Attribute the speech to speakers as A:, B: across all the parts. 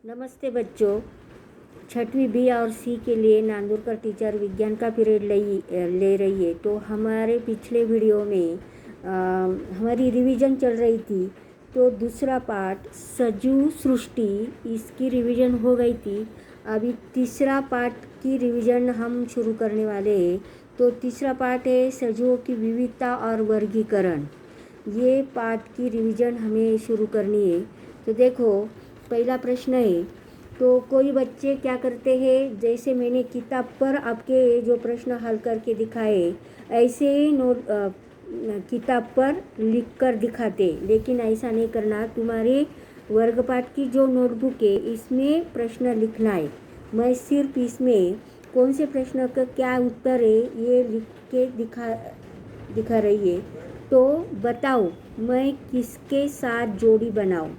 A: नमस्ते बच्चों। छठवीं बी और सी के लिए नांदुरकर टीचर विज्ञान का पीरियड ले रही है। तो हमारे पिछले वीडियो में हमारी रिवीजन चल रही थी। तो दूसरा पार्ट सजीव सृष्टि, इसकी रिवीजन हो गई थी। अभी तीसरा पार्ट की रिवीजन हम शुरू करने वाले हैं। तो तीसरा पार्ट है सजीवों की विविधता और वर्गीकरण। ये पार्ट की रिवीजन हमें शुरू करनी है। तो देखो, पहला प्रश्न है। तो कोई बच्चे क्या करते हैं, जैसे मैंने किताब पर आपके जो प्रश्न हल करके दिखाए ऐसे ही नोट किताब पर लिख कर दिखाते, लेकिन ऐसा नहीं करना। तुम्हारे वर्गपाठ की जो नोटबुक है इसमें प्रश्न लिखना है। मैं सिर्फ इसमें कौन से प्रश्न का क्या उत्तर है ये लिख के दिखा रही है। तो बताओ मैं किसके साथ जोड़ी बनाऊं।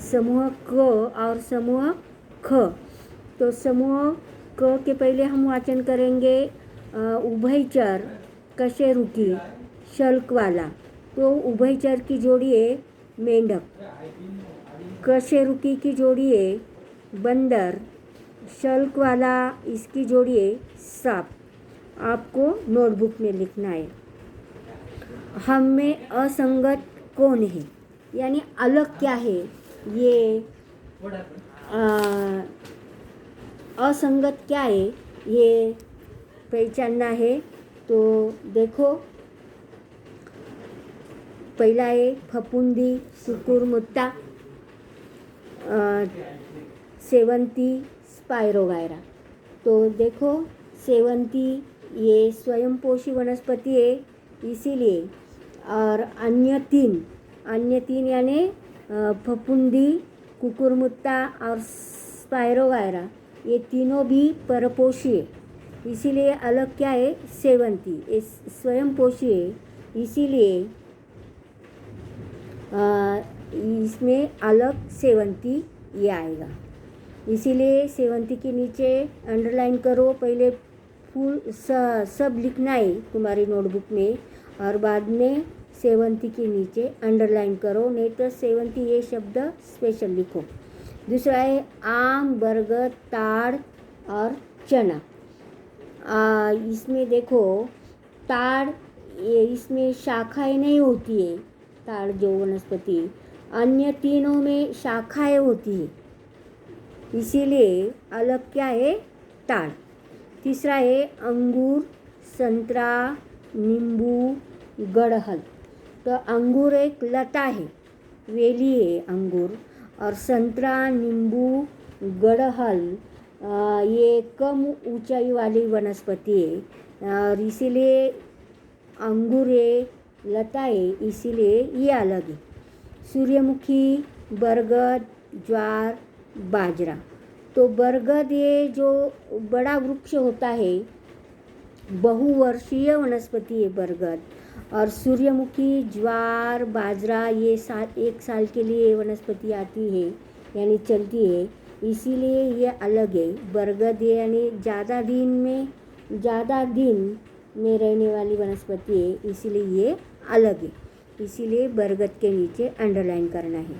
A: समूह क और समूह ख। तो समूह क के पहले हम वाचन करेंगे उभयचर, कशेरुकी, शल्क वाला। तो उभयचर की जोड़ी है मेंढक, कशेरुकी की जोड़ी है बंदर, शल्क वाला इसकी जोड़ी है सांप। आपको नोटबुक में लिखना है। हम में असंगत कौन है, यानी अलग क्या है, ये असंगत क्या है ये पहचानना है। तो देखो, पहला है फफूंदी, कुकुरमुत्ता, सेवंती, स्पायरोगायरा। तो देखो, सेवंती ये स्वयंपोषी वनस्पति है, इसीलिए। और अन्य तीन यानी फफूंदी, कुकुरमुत्ता और स्पायरोगायरा, ये तीनों भी परपोषी है, इसीलिए अलग क्या है, सेवंती ये स्वयंपोषी है, इसीलिए इसमें अलग सेवंती ये आएगा। इसीलिए सेवंती के नीचे अंडरलाइन करो। पहले फूल सब लिखना है तुम्हारी नोटबुक में, और बाद में सेवंती के नीचे अंडरलाइन करो, नहीं तो सेवंती ये शब्द स्पेशल लिखो। दूसरा है आम, बरगद, ताड़ और चना। इसमें देखो, ताड़ ये इसमें शाखाएं नहीं होती है। ताड़ जो वनस्पति, अन्य तीनों में शाखाएं होती है, इसीलिए अलग क्या है, ताड़। तीसरा है अंगूर, संतरा, नींबू, गड़हल। तो अंगूर एक लता है, वेली है अंगूर, और संतरा, नींबू, गड़हल ये कम ऊंचाई वाली वनस्पति है, और इसीलिए अंगूर ये लता है, इसीलिए ये अलग है। सूर्यमुखी, बरगद, ज्वार, बाजरा। तो बरगद ये जो बड़ा वृक्ष होता है, बहुवर्षीय वनस्पति है बरगद। और सूर्यमुखी, ज्वार, बाजरा ये एक साल के लिए वनस्पति आती है, यानी चलती है, इसीलिए ये अलग है। बरगद ये यानी ज़्यादा दिन में रहने वाली वनस्पति है, इसीलिए ये अलग है, इसीलिए बरगद के नीचे अंडरलाइन करना है।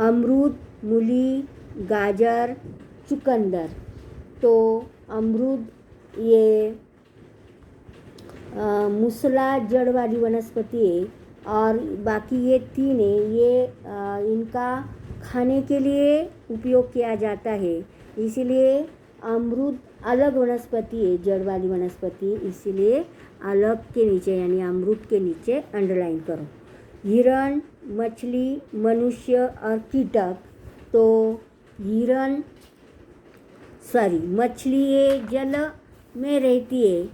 A: अमरूद, मूली, गाजर, चुकंदर। तो अमरूद ये मूसला जड़ वाली वनस्पति है, और बाकी ये तीन है, ये इनका खाने के लिए उपयोग किया जाता है, इसीलिए अमरूद अलग वनस्पति है, जड़ वाली वनस्पति, इसीलिए अलग के नीचे यानी अमरूद के नीचे अंडरलाइन करो। हिरण, मछली, मनुष्य और कीटक। तो मछली ये जल में रहती है,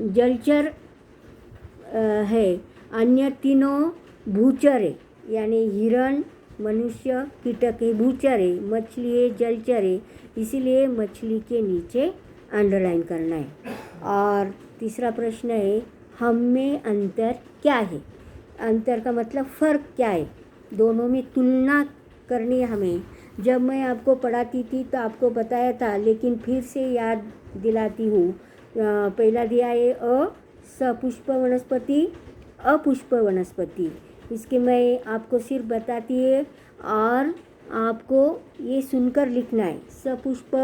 A: जलचर है। अन्य तीनों भूचर है, यानी हिरण, मनुष्य, कीटक है भूचर है, मछली है जलचर है, इसीलिए मछली के नीचे अंडरलाइन करना है। और तीसरा प्रश्न है हम में अंतर क्या है। अंतर का मतलब फ़र्क क्या है, दोनों में तुलना करनी है हमें। जब मैं आपको पढ़ाती थी तो आपको बताया था, लेकिन फिर से याद दिलाती हूँ। पहला दिया है सपुष्प वनस्पति, अपुष्प वनस्पति। इसके मैं आपको सिर्फ बताती है, और आपको ये सुनकर लिखना है। सपुष्प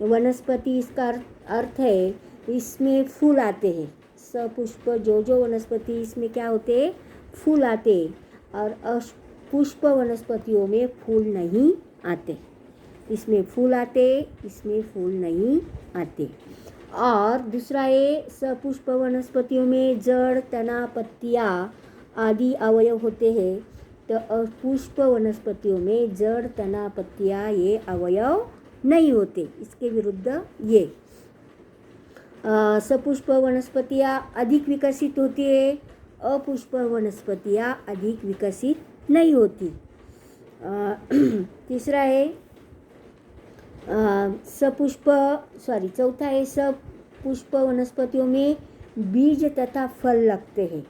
A: वनस्पति, इसका अर्थ है इसमें फूल आते हैं। सपुष्प जो वनस्पति इसमें क्या होते हैं, फूल आते हैं, और अपुष्प वनस्पतियों में फूल नहीं आते। इसमें फूल आते, इसमें फूल नहीं आते। और दूसरा है, सपुष्प वनस्पतियों में जड़, तना, पत्तियाँ आदि अवयव होते हैं, तो अपुष्प वनस्पतियों में जड़, तना, पत्तियाँ ये अवयव नहीं होते। इसके विरुद्ध ये सपुष्प वनस्पतियाँ अधिक विकसित होती है, अपुष्प वनस्पतियाँ अधिक विकसित नहीं होती। तीसरा है चौथा है, सपुष्प वनस्पतियों में बीज तथा फल लगते हैं।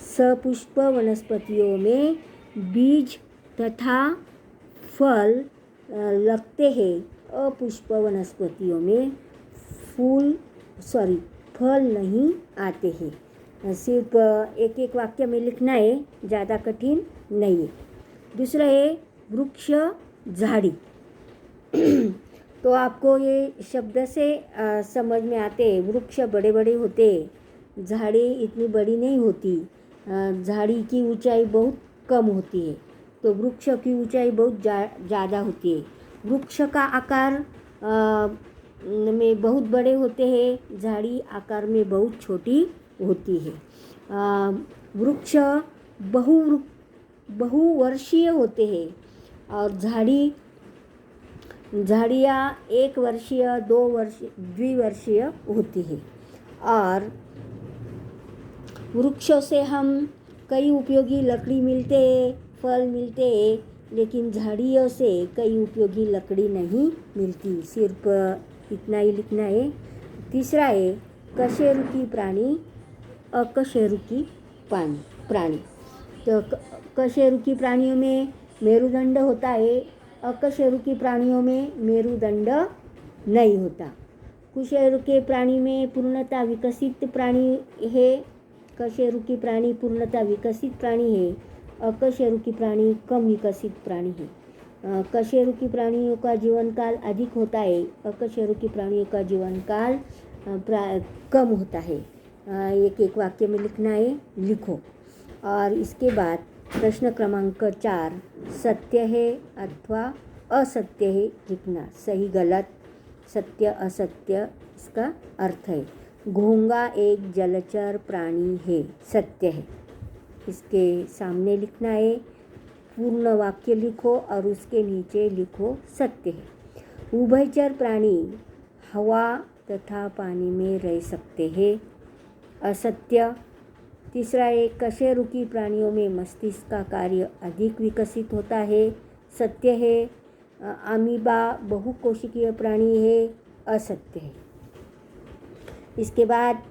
A: सपुष्प वनस्पतियों में बीज तथा फल लगते हैं। अपुष्प वनस्पतियों में फल नहीं आते हैं। सिर्फ एक एक वाक्य में लिखना है, ज़्यादा कठिन नहीं है। दूसरा है वृक्ष, झाड़ी। तो आपको ये शब्द से समझ में आते हैं। वृक्ष बड़े बड़े होते, झाड़ी इतनी बड़ी नहीं होती। झाड़ी की ऊंचाई बहुत कम होती है, तो वृक्ष की ऊंचाई बहुत ज़्यादा होती है। वृक्ष का आकार में बहुत बड़े होते हैं, झाड़ी आकार में बहुत छोटी होती है। वृक्ष बहुवर्षीय होते हैं, और झाड़ियाँ 1 वर्षीय, 2 वर्ष, द्विवर्षीय होती है। और वृक्षों से हम कई उपयोगी लकड़ी मिलते हैं, फल मिलते हैं, लेकिन झाड़ियों से कई उपयोगी लकड़ी नहीं मिलती। सिर्फ इतना ही लिखना है। तीसरा है कशेरुकी प्राणी, अकशेरुकी प्राणी। तो कशेरुकी प्राणियों में मेरुदंड होता है, अकशेरुकी प्राणियों में मेरुदंड नहीं होता। कुशेरुकी प्राणी में पूर्णतः विकसित प्राणी है। कशेरुकी प्राणी पूर्णतः विकसित प्राणी है, अकशेरुकी प्राणी कम विकसित प्राणी है। कशेरुकी प्राणियों का जीवन काल अधिक होता है, अकशेरुकी प्राणियों का जीवन काल कम होता है। एक एक वाक्य में लिखना है, लिखो। और इसके बाद प्रश्न क्रमांक 4, सत्य है अथवा असत्य है लिखना। सही गलत, सत्य असत्य इसका अर्थ है। घोंगा एक जलचर प्राणी है, सत्य है। इसके सामने लिखना है, पूर्ण वाक्य लिखो और उसके नीचे लिखो सत्य है। उभयचर प्राणी हवा तथा पानी में रह सकते हैं, असत्य। तीसरा एक, कशेरुकी प्राणियों में मस्तिष्क का कार्य अधिक विकसित होता है, सत्य है। अमीबा बहुकोशिकीय प्राणी है, असत्य है। इसके बाद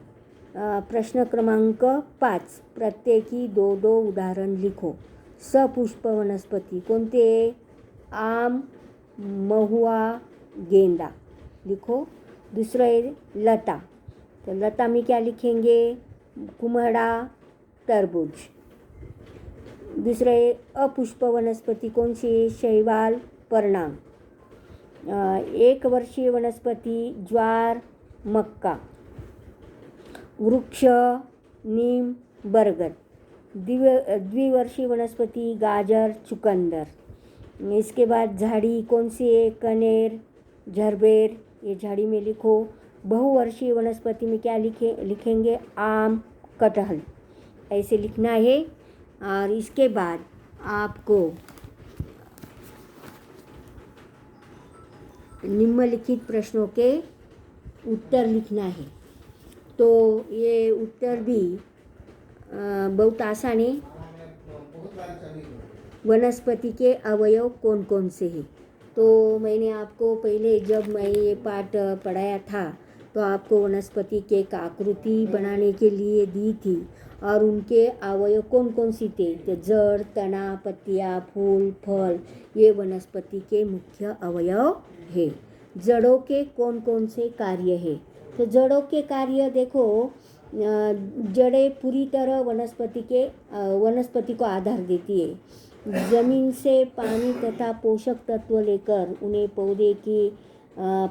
A: प्रश्न क्रमांक 5, प्रत्येकी 2-2 उदाहरण लिखो। सपुष्प वनस्पती कोणते? आम, महुआ, गेंदा लिखो। दूसरा है लता, तो लता में क्या लिखेंगे? कुम्हड़ा, तरबूज। दूसरा है अपुष्प वनस्पति कौन सी? शैवाल, परणाम। 1 वर्षीय वनस्पति ज्वार, मक्का। वृक्ष नीम, बरगद। द्विवर्षीय वनस्पति गाजर, चुकंदर। इसके बाद झाड़ी कौन सी है? कनेर, झरबेर, ये झाड़ी में लिखो। बहुवर्षीय वनस्पति में क्या लिखेंगे? आम, कटहल, ऐसे लिखना है। और इसके बाद आपको निम्नलिखित प्रश्नों के उत्तर लिखना है। तो ये उत्तर भी बहुत आसान है। वनस्पति के अवयव कौन कौन से हैं? तो मैंने आपको पहले जब मैं ये पाठ पढ़ाया था तो आपको वनस्पति के एक आकृति बनाने के लिए दी थी, और उनके अवयव कौन कौन सी थे? तो जड़, तना, पत्तियाँ, फूल, फल, ये वनस्पति के मुख्य अवयव है। जड़ों के कौन कौन से कार्य है? तो जड़ों के कार्य देखो, जड़ें पूरी तरह वनस्पति को आधार देती है। ज़मीन से पानी तथा पोषक तत्व लेकर उन्हें पौधे के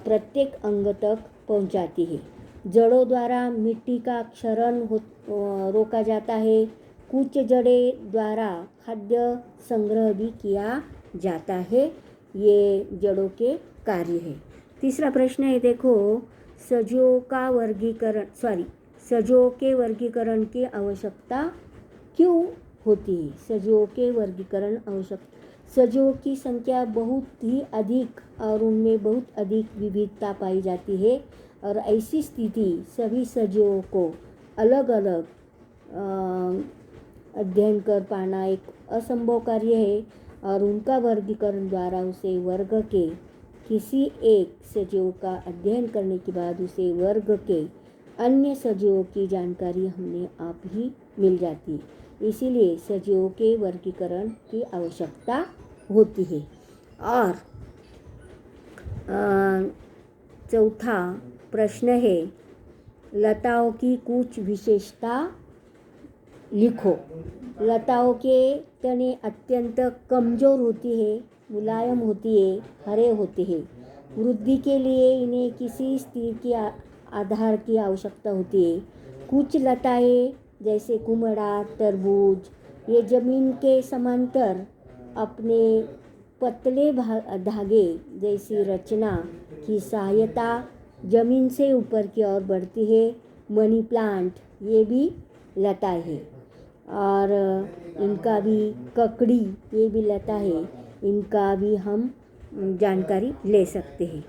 A: प्रत्येक अंग तक पहुंचाती है। जड़ों द्वारा मिट्टी का क्षरण रोका जाता है। कुछ जड़ें द्वारा खाद्य संग्रह भी किया जाता है। ये जड़ों के कार्य है। तीसरा प्रश्न है, देखो, सजीवों के वर्गीकरण की आवश्यकता क्यों होती है? सजीवों के वर्गीकरण आवश्यकता, सजीवों की संख्या बहुत ही अधिक और उनमें बहुत अधिक विविधता पाई जाती है और ऐसी स्थिति सभी सजीवों को अलग अलग अध्ययन कर पाना एक असंभव कार्य है और उनका वर्गीकरण द्वारा उसे वर्ग के किसी एक सजीव का अध्ययन करने के बाद उसे वर्ग के अन्य सजीवों की जानकारी हमने आप ही मिल जाती है। इसीलिए सजीवों के वर्गीकरण की आवश्यकता होती है। और चौथा प्रश्न है, लताओं की कुछ विशेषता लिखो। लताओं के तने अत्यंत कमज़ोर होती है, मुलायम होती है, हरे होते हैं। वृद्धि के लिए इन्हें किसी स्थिर के आधार की आवश्यकता होती है। कुछ लताएं जैसे कुमड़ा, तरबूज, ये जमीन के समांतर अपने पतले धागे जैसी रचना की सहायता जमीन से ऊपर की ओर बढ़ती है। मनी प्लांट ये भी लता है और इनका भी ककड़ी ये भी लता है, इनका भी हम जानकारी ले सकते हैं।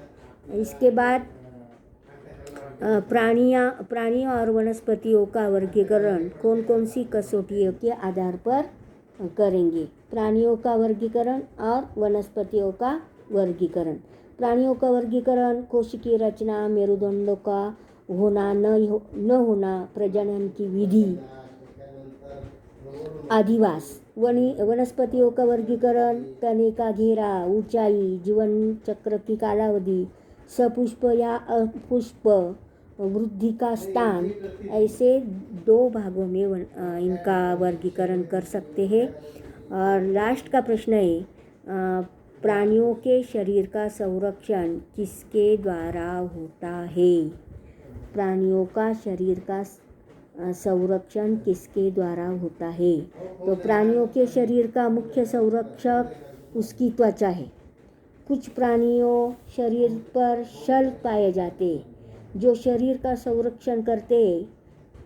A: इसके बाद प्राणियों और वनस्पतियों का वर्गीकरण कौन कौन सी कसौटियों के आधार पर करेंगे? प्राणियों का वर्गीकरण और वनस्पतियों का वर्गीकरण। प्राणियों का वर्गीकरण कोशिकीय रचना, मेरुदंडों का होना न होना, प्रजनन की विधि, आदिवास। वनस्पतियों का वर्गीकरण तने का घेरा, ऊंचाई, जीवन चक्र की कालावधि, सपुष्प या अपुष्प, वृद्धि का स्थान, ऐसे 2 भागों में इनका वर्गीकरण कर सकते हैं। और लास्ट का प्रश्न है, प्राणियों के शरीर का संरक्षण किसके द्वारा होता है? प्राणियों का शरीर का संरक्षण किसके द्वारा होता है? तो प्राणियों के शरीर का मुख्य संरक्षक उसकी त्वचा है। कुछ प्राणियों शरीर पर शल्य पाए जाते हैं जो शरीर का संरक्षण करते हैं,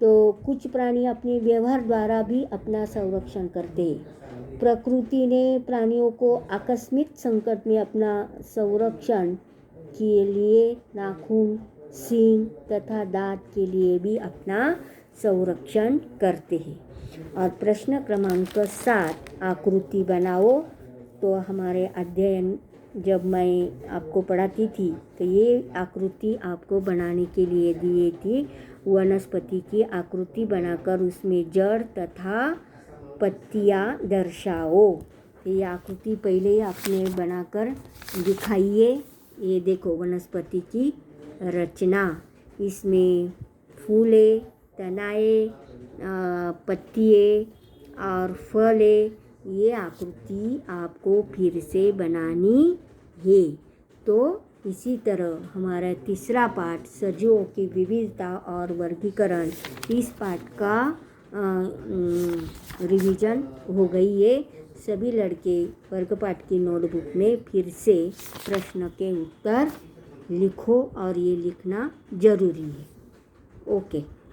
A: तो कुछ प्राणी अपने व्यवहार द्वारा भी अपना संरक्षण करते हैं। प्रकृति ने प्राणियों को आकस्मिक संकट में अपना संरक्षण के लिए नाखून, सींग तथा दांत के लिए भी अपना संरक्षण करते हैं। और प्रश्न क्रमांक 7, आकृति बनाओ। तो हमारे अध्ययन जब मैं आपको पढ़ाती थी तो ये आकृति आपको बनाने के लिए दी थी। वनस्पति की आकृति बनाकर उसमें जड़ तथा पत्तियाँ दर्शाओ। ये आकृति पहले ही आपने बनाकर दिखाइए। ये देखो वनस्पति की रचना, इसमें फूले, तनाए, पत्तिए और फले, ये आकृति आपको फिर से बनानी है। तो इसी तरह हमारा तीसरा पाठ सजीवों की विविधता और वर्गीकरण, इस पाठ का रिवीजन हो गई है। सभी लड़के वर्गपाठ की नोटबुक में फिर से प्रश्न के उत्तर लिखो और ये लिखना ज़रूरी है। ओके।